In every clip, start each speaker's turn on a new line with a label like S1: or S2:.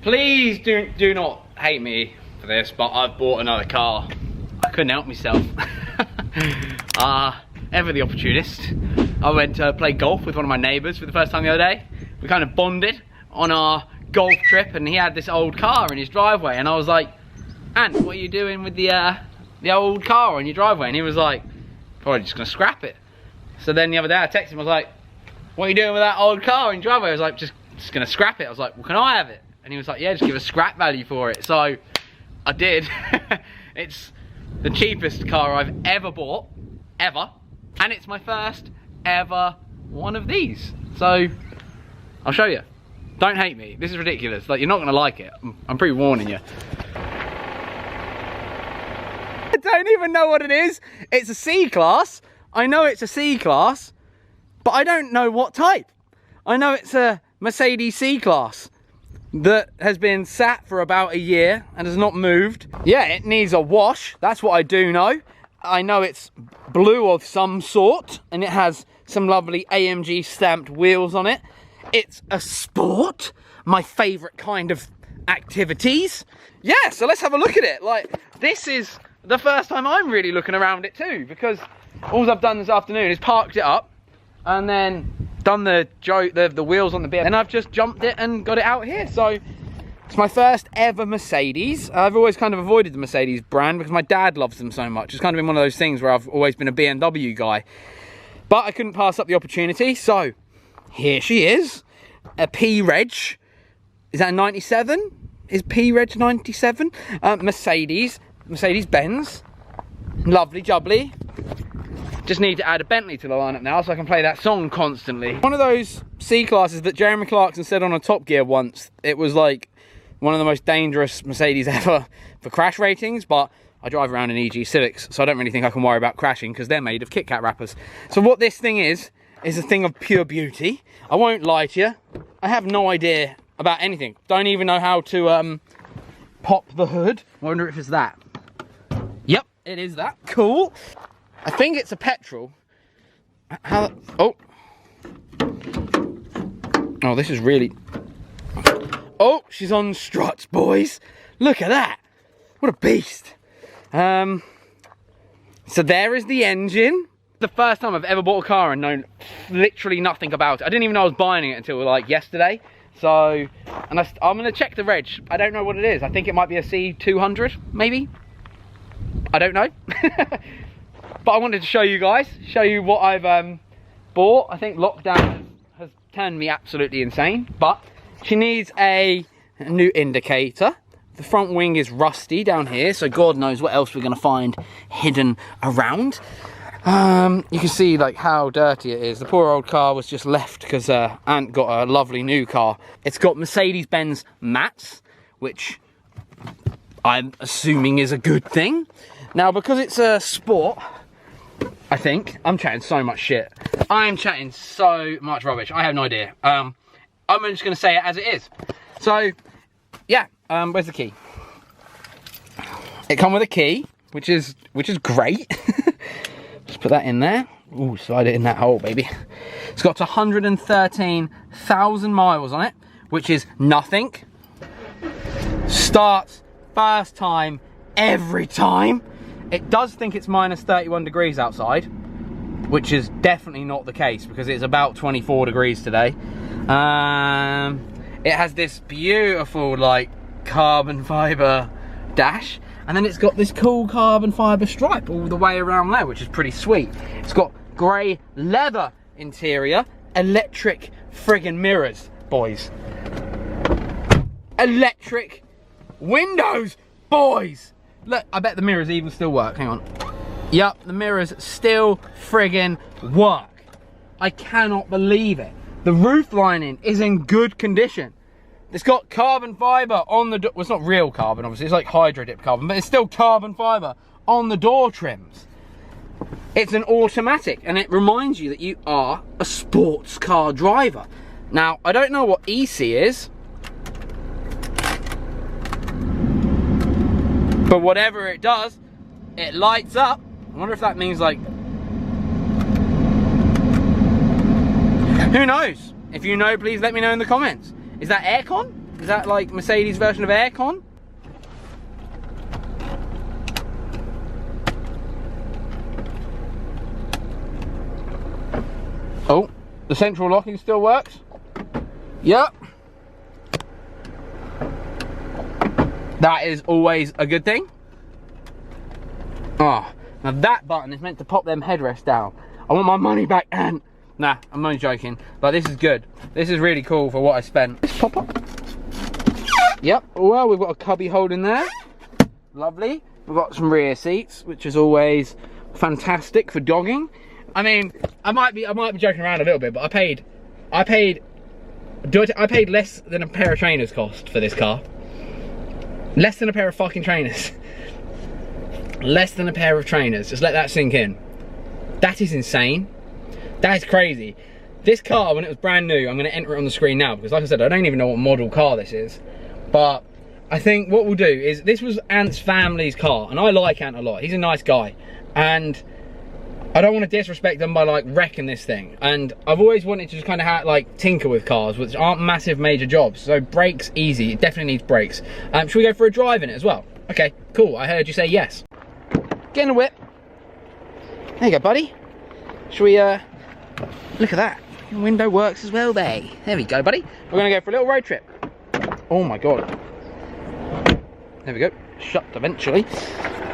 S1: Please do not hate me for this, but I've bought another car. I couldn't help myself. Ever the opportunist. I went to play golf with one of my neighbours for the first time the other day. We kind of bonded on our golf trip, and he had this old car in his driveway, and I was like, Ant, what are you doing with the old car on your driveway? And he was like, probably just gonna scrap it. So then the other day I texted him, I was like, what are you doing with that old car in your driveway? I was like, just gonna scrap it. I was like, well, can I have it? And he was like, yeah, just give a scrap value for it. So I did. It's the cheapest car I've ever bought, ever. And it's my first ever one of these. So I'll show you. Don't hate me. This is ridiculous. Like, you're not gonna like it. I'm pre-warning you. I don't even know what it is. It's a C-Class. I know it's a C-Class, but I don't know what type. I know it's a Mercedes C-Class that has been sat for about a year and has not moved. Yeah, it needs a wash. That's what I do know. I know it's blue of some sort, and it has some lovely AMG stamped wheels on it. It's a sport, my favourite kind of activities. Yeah, so let's have a look at it. Like, this is the first time I'm really looking around it too, because all I've done this afternoon is parked it up and then done the wheels on the bit, and I've just jumped it and got it out here. So it's my first ever Mercedes. I've always kind of avoided the Mercedes brand because my dad loves them so much. It's kind of been one of those things where I've always been a BMW guy, but I couldn't pass up the opportunity. So here she is, a P-Reg. Is that a 97? Is P-Reg 97? Mercedes-Benz. Lovely jubbly. Just need to add a Bentley to the lineup now so I can play that song constantly. One of those C-Classes that Jeremy Clarkson said on a Top Gear once, it was like one of the most dangerous Mercedes ever for crash ratings, but I drive around in EG Civics, so I don't really think I can worry about crashing because they're made of Kit Kat wrappers. So what this thing is a thing of pure beauty. I won't lie to you, I have no idea about anything. Don't even know how to pop the hood. I wonder if it's that. Yep, it is that. Cool. I think it's a petrol. Oh, this is really... Oh, she's on struts, boys. Look at that. What a beast. So there is the engine. The first time I've ever bought a car and known literally nothing about it. I didn't even know I was buying it until like yesterday. So, and I'm gonna check the reg. I don't know what it is. I think it might be a C200, maybe. I don't know. But I wanted to show you guys, show you what I've bought. I think lockdown has turned me absolutely insane, but she needs a new indicator. The front wing is rusty down here, so God knows what else we're gonna find hidden around. You can see like how dirty it is. The poor old car was just left because Ant got a lovely new car. It's got Mercedes-Benz mats, which I'm assuming is a good thing. Now, because it's a sport, I think I'm chatting so much shit. I'm chatting so much rubbish. I have no idea. I'm just gonna say it as it is. So, yeah. Where's the key? It comes with a key, which is great. Just put that in there. Ooh, slide it in that hole, baby. It's got 113,000 miles on it, which is nothing. Starts first time every time. It does think it's minus 31 degrees outside, which is definitely not the case because it's about 24 degrees today. It has this beautiful like carbon fiber dash, and then it's got this cool carbon fiber stripe all the way around there, which is pretty sweet. It's got grey leather interior, electric friggin' mirrors, boys. Electric windows, boys. Look, I bet the mirrors even still work. Hang on. Yup, the mirrors still friggin' work. I cannot believe it. The roof lining is in good condition. It's got carbon fiber on the door. Well, it's not real carbon, obviously. It's like hydro dip carbon, but it's still carbon fiber on the door trims. It's an automatic, and it reminds you that you are a sports car driver. Now, I don't know what EC is, but whatever it does, it lights up. I wonder if that means like... Who knows? If you know, please let me know in the comments. Is that aircon? Is that like Mercedes version of aircon? Oh, the central locking still works. Yep. That is always a good thing. Ah, now that button is meant to pop them headrests down. I want my money back, and nah, I'm only joking. But this is good. This is really cool for what I spent. Just pop up. Yep. Well, we've got a cubby hole in there. Lovely. We've got some rear seats, which is always fantastic for dogging. I mean, I might be joking around a little bit, but I paid less than a pair of trainers cost for this car. Less than a pair of fucking trainers. Less than a pair of trainers. Just let that sink in. That is insane. That is crazy. This car, when it was brand new, I'm going to enter it on the screen now because, like I said, I don't even know what model car this is. But I think what we'll do is, this was Ant's family's car, and I like Ant a lot. He's a nice guy, and I don't want to disrespect them by like wrecking this thing. And I've always wanted to just kind of like tinker with cars, which aren't massive major jobs. So brakes, easy. It definitely needs brakes. Should we go for a drive in it as well? Okay, cool. I heard you say yes. Get in the whip. There you go, buddy. Should we, look at that. The window works as well there. There we go, buddy. We're going to go for a little road trip. Oh my God. There we go. Shut eventually.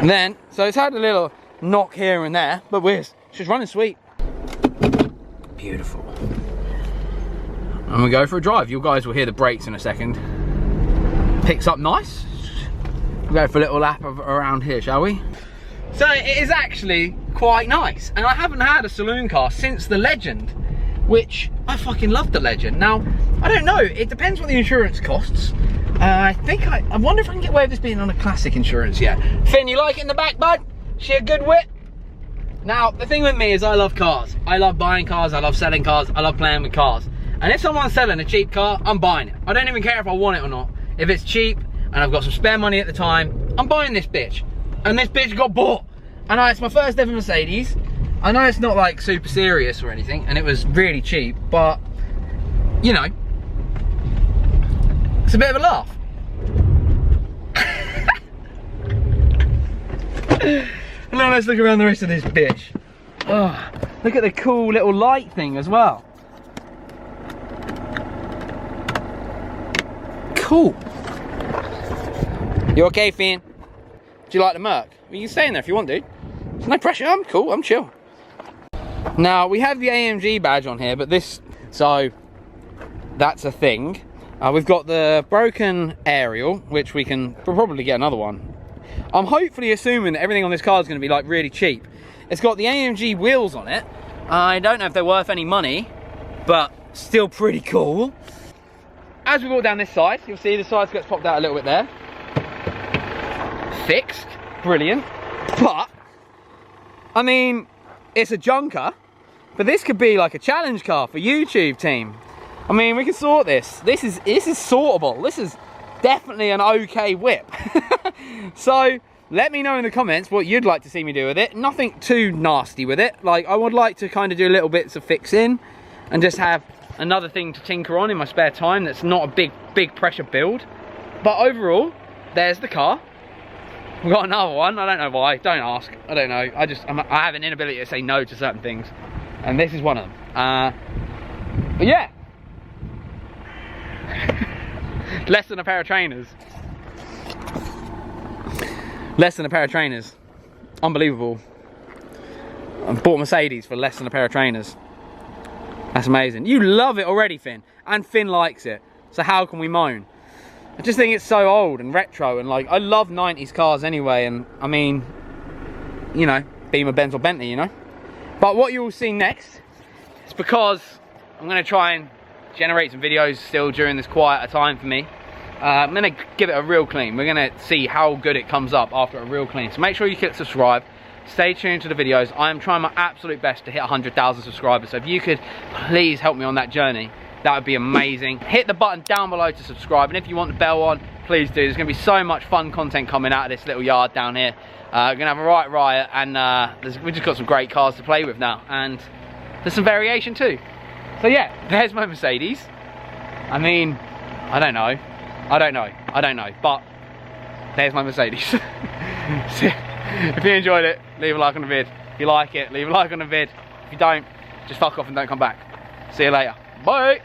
S1: And then, so it's had a little knock here and there, but she's running sweet. Beautiful. And we go for a drive. You guys will hear the brakes in a second. Picks up nice. We'll go for a little lap around here, shall we? So it is actually quite nice, and I haven't had a saloon car since the Legend, which I fucking love the Legend. Now, I don't know, it depends what the insurance costs. I wonder if I can get away with this being on a classic insurance yet. Finn, you like it in the back, bud? She a good whip? Now, the thing with me is I love cars. I love buying cars, I love selling cars, I love playing with cars. And if someone's selling a cheap car, I'm buying it. I don't even care if I want it or not. If it's cheap, and I've got some spare money at the time, I'm buying this bitch. And this bitch got bought. I know it's my first ever Mercedes. I know it's not like super serious or anything, and it was really cheap, but you know, it's a bit of a laugh. Now let's look around the rest of this bitch. Oh, look at the cool little light thing as well. Cool. You okay, Finn? Do you like the Merc? Well, you can stay in there if you want, dude. There's no pressure. I'm cool. I'm chill. Now, we have the AMG badge on here, but so that's a thing. We've got the broken aerial, which we'll probably get another one. I'm hopefully assuming that everything on this car is going to be like really cheap. It's got the AMG wheels on it. I don't know if they're worth any money, but still pretty cool. As we walk down this side, you'll see the side skirt's popped out a little bit there. Fixed, brilliant. But I mean, it's a junker, but this could be like a challenge car for YouTube team. I mean, we can sort this. This is sortable. This is definitely an okay whip. So let me know in the comments what you'd like to see me do with it. Nothing too nasty with it. Like, I would like to kind of do little bits of fixing and just have another thing to tinker on in my spare time that's not a big pressure build. But overall, there's the car. We've got another one. I don't know why. Don't ask. I don't know. I have an inability to say no to certain things, and this is one of them. But yeah, less than a pair of trainers. Less than a pair of trainers. Unbelievable. I bought a Mercedes for less than a pair of trainers. That's amazing. You love it already, Finn, and Finn likes it. So how can we moan? I just think it's so old and retro, and like, I love 90s cars anyway, and I mean, you know, Beamer, Benz or Bentley, you know. But what you will see next is, because I'm going to try and generate some videos still during this quieter time for me, I'm going to give it a real clean. We're going to see how good it comes up after a real clean. So make sure you click subscribe. Stay tuned to the videos. I am trying my absolute best to hit 100,000 subscribers. So if you could please help me on that journey, that would be amazing. Hit the button down below to subscribe, and if you want the bell on, please do. There's going to be so much fun content coming out of this little yard down here. We're going to have a right riot, and we've just got some great cars to play with now, and there's some variation too. So yeah, there's my Mercedes. I mean, I don't know. I don't know, but there's my Mercedes. So, if you enjoyed it, leave a like on the vid. If you like it, leave a like on the vid. If you don't, just fuck off and don't come back. See you later. Bye.